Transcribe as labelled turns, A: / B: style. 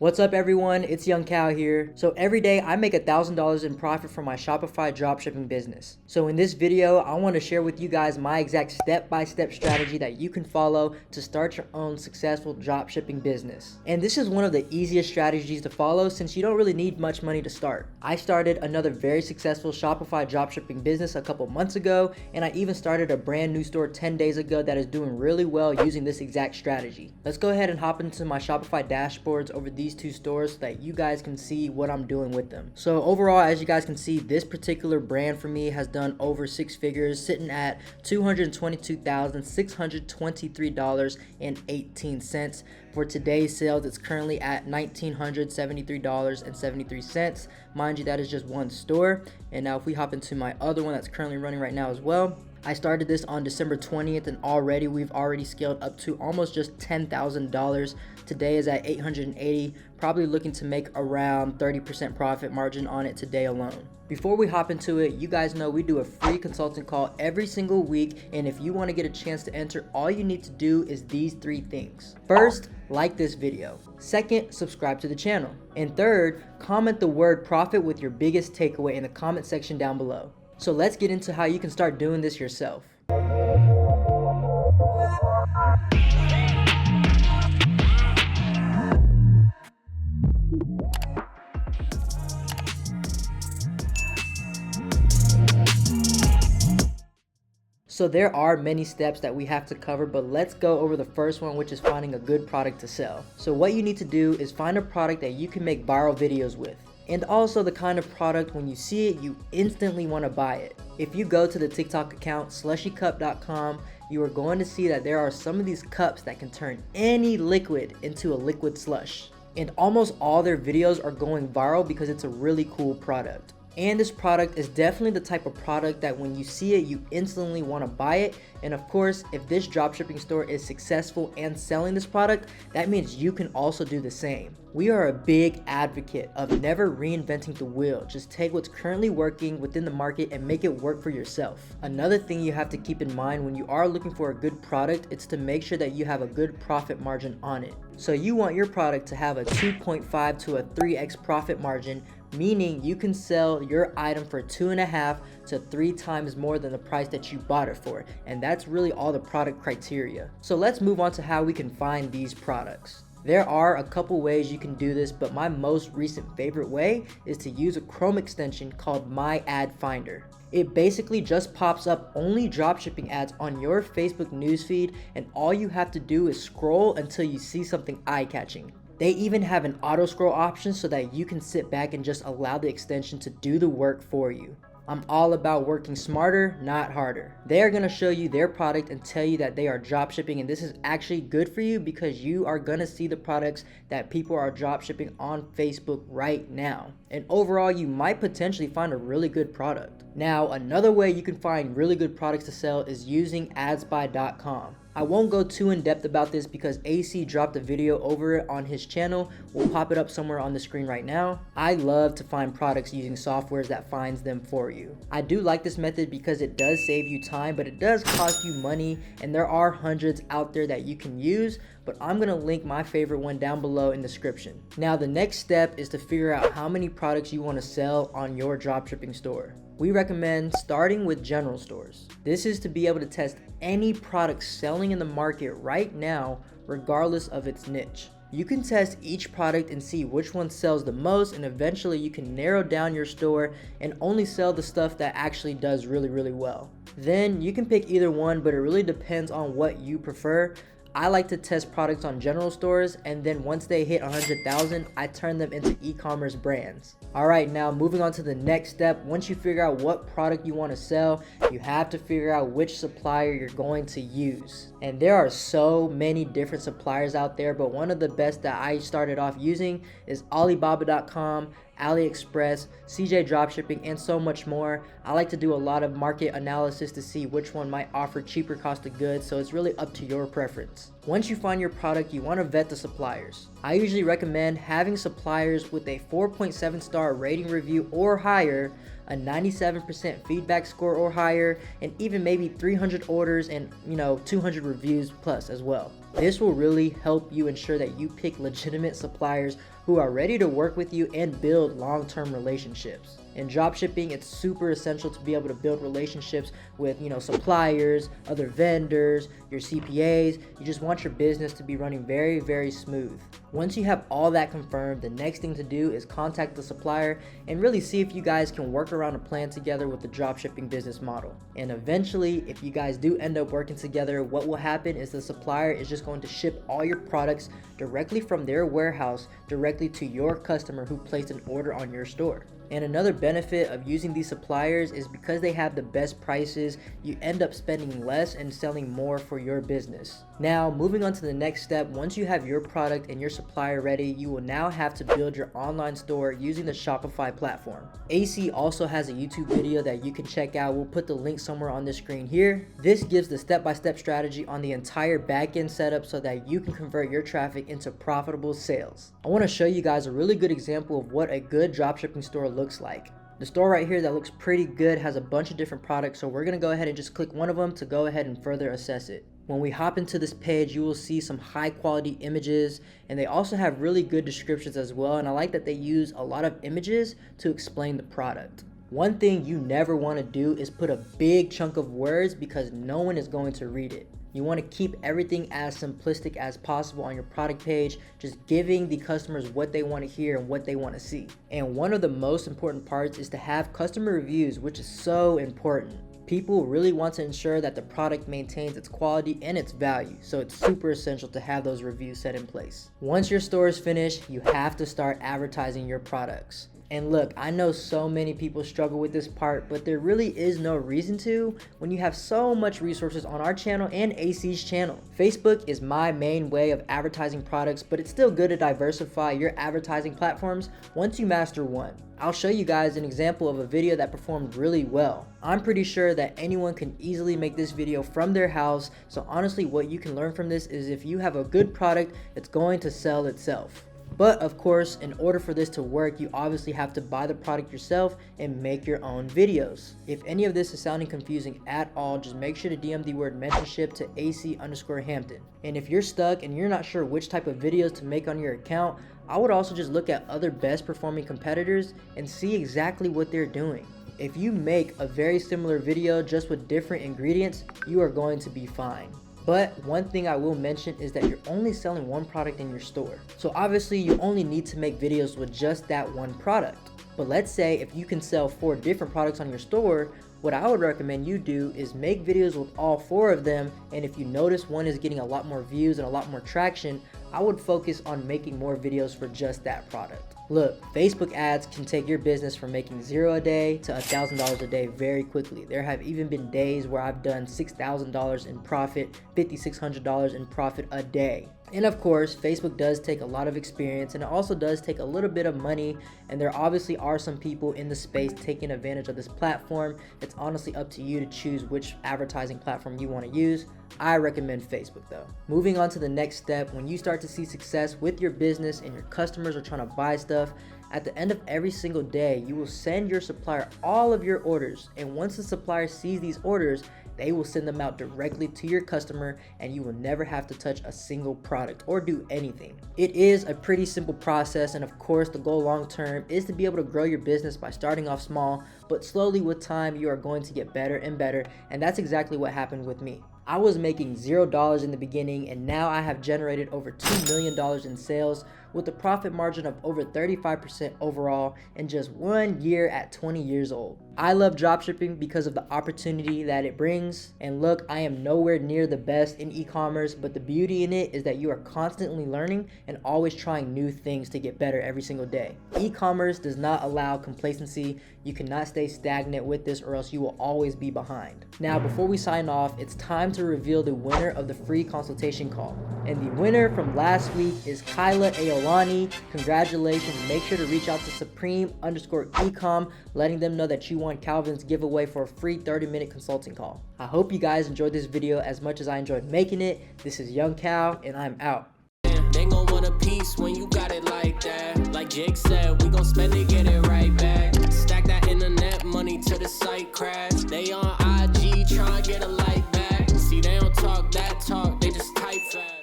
A: What's up everyone, it's Young Cal here. So every day I make $1,000 in profit from my Shopify dropshipping business. So in this video, I want to share with you guys my exact step-by-step strategy that you can follow to start your own successful dropshipping business. And this is one of the easiest strategies to follow since you don't really need much money to start. I started another very successful Shopify dropshipping business a couple months ago, and I even started a brand new store 10 days ago that is doing really well using this exact strategy. Let's go ahead and hop into my Shopify dashboards over these two stores so that you guys can see what I'm doing with them. So overall, as you guys can see, this particular brand for me has done over 6 figures, sitting at $222,623.18. For today's sales, it's currently at $1,973.73. Mind you, that is just one store. And now if we hop into my other one that's currently running right now as well, I started this on December 20th and we've already scaled up to almost just $10,000. Today is at $880, probably looking to make around 30% profit margin on it today alone. Before we hop into it, you guys know we do a free consulting call every single week, and if you want to get a chance to enter, all you need to do is these 3 things. First, like this video. Second, subscribe to the channel. And third, comment the word profit with your biggest takeaway in the comment section down below. So let's get into how you can start doing this yourself. So there are many steps that we have to cover, but let's go over the first one, which is finding a good product to sell. So what you need to do is find a product that you can make viral videos with. And also the kind of product when you see it, you instantly want to buy it. If you go to the TikTok account slushycup.com, you are going to see that there are some of these cups that can turn any liquid into a liquid slush. And almost all their videos are going viral because it's a really cool product. And this product is definitely the type of product that when you see it, you instantly want to buy it. And of course, if this dropshipping store is successful and selling this product, that means you can also do the same. We are a big advocate of never reinventing the wheel. Just take what's currently working within the market and make it work for yourself. Another thing you have to keep in mind when you are looking for a good product, it's to make sure that you have a good profit margin on it. So you want your product to have a 2.5 to a 3x profit margin, meaning you can sell your item for 2.5 to 3 times more than the price that you bought it for. And that's really all the product criteria. So let's move on to how we can find these products. There are a couple ways you can do this, but my most recent favorite way is to use a Chrome extension called My Ad Finder. It basically just pops up only dropshipping ads on your Facebook newsfeed, and all you have to do is scroll until you see something eye-catching. They even have an auto scroll option so that you can sit back and just allow the extension to do the work for you. I'm all about working smarter, not harder. They are gonna show you their product and tell you that they are dropshipping, and this is actually good for you because you are gonna see the products that people are dropshipping on Facebook right now. And overall, you might potentially find a really good product. Now, another way you can find really good products to sell is using adsbuy.com. I won't go too in depth about this because AC dropped a video over it on his channel. We'll pop it up somewhere on the screen right now. I love to find products using softwares that finds them for you. I do like this method because it does save you time, but it does cost you money, and there are hundreds out there that you can use, but I'm gonna link my favorite one down below in the description. Now the next step is to figure out how many products you wanna sell on your dropshipping store. We recommend starting with general stores. This is to be able to test any product selling in the market right now, regardless of its niche. You can test each product and see which one sells the most, and eventually you can narrow down your store and only sell the stuff that actually does really well. Then you can pick either one, but it really depends on what you prefer. I like to test products on general stores, and then once they hit 100,000, I turn them into e-commerce brands. Alright, now moving on to the next step. Once you figure out what product you want to sell, you have to figure out which supplier you're going to use. And there are so many different suppliers out there, but one of the best that I started off using is Alibaba.com, AliExpress, CJ Dropshipping, and so much more. I like to do a lot of market analysis to see which one might offer cheaper cost of goods, so it's really up to your preference. Once you find your product, you want to vet the suppliers. I usually recommend having suppliers with a 4.7 star rating review or higher, a 97% feedback score or higher, and even maybe 300 orders and 200 reviews plus as well. This will really help you ensure that you pick legitimate suppliers who are ready to work with you and build long-term relationships. In dropshipping, it's super essential to be able to build relationships with, suppliers, other vendors, your CPAs. You just want your business to be running very, very smooth. Once you have all that confirmed, the next thing to do is contact the supplier and really see if you guys can work around a plan together with the dropshipping business model. And eventually, if you guys do end up working together, what will happen is the supplier is just going to ship all your products directly from their warehouse directly to your customer who placed an order on your store. And another benefit of using these suppliers is because they have the best prices, you end up spending less and selling more for your business. Now, moving on to the next step, once you have your product and your supplier ready, you will now have to build your online store using the Shopify platform. AC also has a YouTube video that you can check out. We'll put the link somewhere on the screen here. This gives the step-by-step strategy on the entire back-end setup so that you can convert your traffic into profitable sales. I want to show you guys a really good example of what a good dropshipping store looks like. The store right here that looks pretty good has a bunch of different products, so we're going to go ahead and just click one of them to go ahead and further assess it. When we hop into this page, you will see some high quality images, and they also have really good descriptions as well, and I like that they use a lot of images to explain the product. One thing you never want to do is put a big chunk of words because no one is going to read it. You want to keep everything as simplistic as possible on your product page, just giving the customers what they want to hear and what they want to see. And one of the most important parts is to have customer reviews, which is so important. People really want to ensure that the product maintains its quality and its value, so it's super essential to have those reviews set in place. Once your store is finished, you have to start advertising your products. And look, I know so many people struggle with this part, but there really is no reason to when you have so much resources on our channel and AC's channel. Facebook is my main way of advertising products, but it's still good to diversify your advertising platforms once you master one. I'll show you guys an example of a video that performed really well. I'm pretty sure that anyone can easily make this video from their house, so honestly what you can learn from this is if you have a good product, it's going to sell itself. But of course, in order for this to work, you obviously have to buy the product yourself and make your own videos. If any of this is sounding confusing at all, just make sure to DM the word mentorship to AC_Hampton. And if you're stuck and you're not sure which type of videos to make on your account, I would also just look at other best performing competitors and see exactly what they're doing. If you make a very similar video just with different ingredients, you are going to be fine. But one thing I will mention is that you're only selling one product in your store. So obviously you only need to make videos with just that one product. But let's say if you can sell 4 different products on your store, what I would recommend you do is make videos with all 4 of them, and if you notice one is getting a lot more views and a lot more traction, I would focus on making more videos for just that product. Look, Facebook ads can take your business from making $0 a day to $1,000 a day very quickly. There have even been days where I've done $6,000 in profit, $5,600 in profit a day. And of course, Facebook does take a lot of experience, and it also does take a little bit of money, and there obviously are some people in the space taking advantage of this platform. It's honestly up to you to choose which advertising platform you want to use. I recommend Facebook though. Moving on to the next step, when you start to see success with your business and your customers are trying to buy stuff, at the end of every single day, you will send your supplier all of your orders, and once the supplier sees these orders, they will send them out directly to your customer, and you will never have to touch a single product or do anything. It is a pretty simple process, and of course the goal long term is to be able to grow your business by starting off small, but slowly with time you are going to get better and better, and that's exactly what happened with me. I was making $0 in the beginning, and now I have generated over $2 million in sales with a profit margin of over 35% overall in just 1 year at 20 years old. I love dropshipping because of the opportunity that it brings. And look, I am nowhere near the best in e-commerce, but the beauty in it is that you are constantly learning and always trying new things to get better every single day. E-commerce does not allow complacency. You cannot stay stagnant with this or else you will always be behind. Now, before we sign off, it's time to reveal the winner of the free consultation call. And the winner from last week is Kyla Aolani. Congratulations. Make sure to reach out to Supreme_Ecom, letting them know that you won Calvin's giveaway for a free 30-minute consulting call. I hope you guys enjoyed this video as much as I enjoyed making it. This is Young Cal, and I'm out.
B: They gon' want a piece when you got it like that. Like Jake said, we gon' spend it, get it right back. Stack that internet money till the site crash. They on IG tryna get a like back. See, they don't talk that talk, they just type fast.